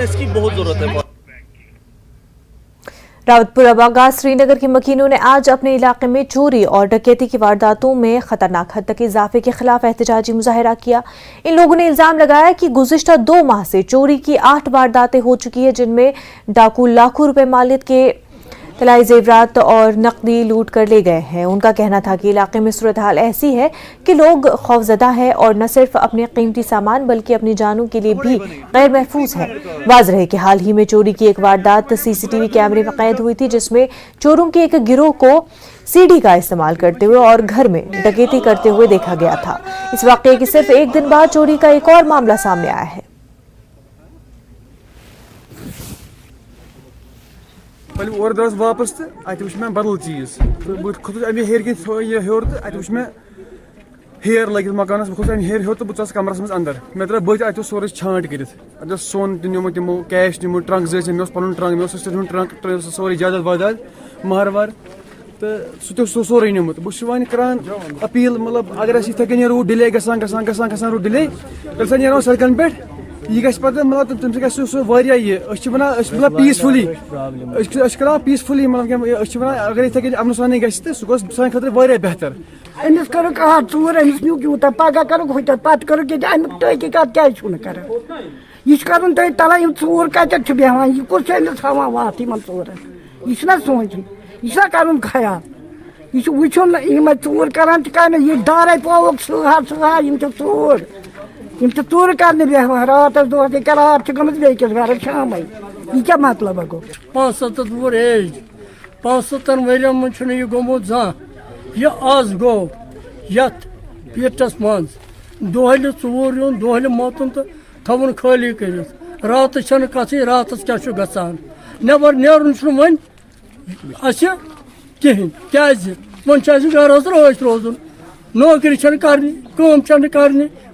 इसकी बहुत जरूरत है। रावतपुरा बागा श्रीनगर के मकीनों ने आज अपने इलाके में चोरी और डकैती की वारदातों में खतरनाक हद तक इजाफे के खिलाफ एहतजाजी मुजाहरा किया। इन लोगों ने इल्जाम लगाया कि गुज़िश्ता 2 माह से चोरी की 8 वारदातें हो चुकी है, जिनमें डाकू लाखों रुपए मालियत के तलाई जेवरात और नकदी लूट कर ले गए हैं। उनका कहना था कि इलाके में सूरत हाल ऐसी है कि लोग खौफजदा है और न सिर्फ अपने कीमती सामान बल्कि अपनी जानों के लिए भी गैर महफूज है। वाज़ है कि हाल ही में चोरी की एक वारदात सीसीटीवी कैमरे में कैद हुई थी, जिसमें चोरों के एक गिरोह को सीढ़ी का इस्तेमाल करते हुए और घर में डकैती करते हुए देखा गया था। इस वाकये के सिर्फ एक दिन बाद चोरी का एक और मामला सामने आया है। पहले और दस वापस तो अत वो बदल चीज बह खोस अमे हेर कन हेर तो अत वो हेर लगित मकान बह खोस अमे हेर हेर तो बह कमरस मज अंदर मे द्रा बत अत सोरे छांट कर सोन निमुत तमो कैश निमुत ट्रंक जैसे मे पन ट्रंक मे ट्रंक सोरे जायदाद वायदाद महर वर तो सह सोरे निमुत बह वन करान अपील मतलब अगर इथे कन रूट डिले गसान रूट डिले नो सड़कन पे यह गि मतलब तम सह वन पीसफुली कर पीसफुली मतलब अगर इथे कन अमन सानी गि सह सान खतर बेहतर अमिस कर चूर अमिस न्यू यूत पगह कर हुत पत कर अमुक तहकीकत क्या कर यह कर तला चूर कत बेहान यह कुछ अमिस हावान वत इन चूरन यह सोचन यह कर ख्याल यह वुन यम चूर करान यह दारे पोक सह चूर चूर कर बेहान रात दोह रात गमत बेकिस घर शाम यह क्या मतलब गो 75 एज 75 वरियन मज यह गोमुत जान यह आज गो यथ पीटस मज दोहल चूर यून दोहल मतन तो थवन खाली कर रात कथ रात क्या गसान नबर नेरन वन कहें क्या वन घर रोज रोजन नौकरी कर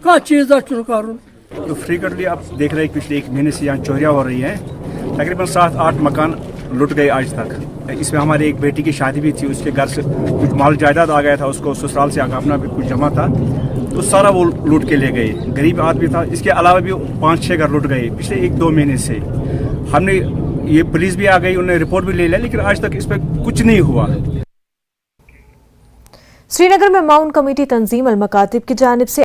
कह चीज़ कर। तो फ्रीक्वेंटली आप देख रहे हैं पिछले 1 महीने से यहाँ चोरियाँ हो रही हैं। तकरीबन 7-8 मकान लुट गए आज तक। इसमें हमारी एक बेटी की शादी भी थी, उसके घर से कुछ माल जायदाद आ गया था, उसको ससुराल से अपना भी कुछ जमा था तो सारा वो लूट के ले गए। गरीब आदमी था, इसके अलावा भी 5-6 घर लुट गए पिछले 1-2 महीने से। हमने ये पुलिस भी आ गई, उन्होंने रिपोर्ट भी ले लिया, लेकिन आज तक इस पर कुछ नहीं हुआ। श्रीनगर में माउंट कमेटी तंजीम अल मकातिब की जानिब से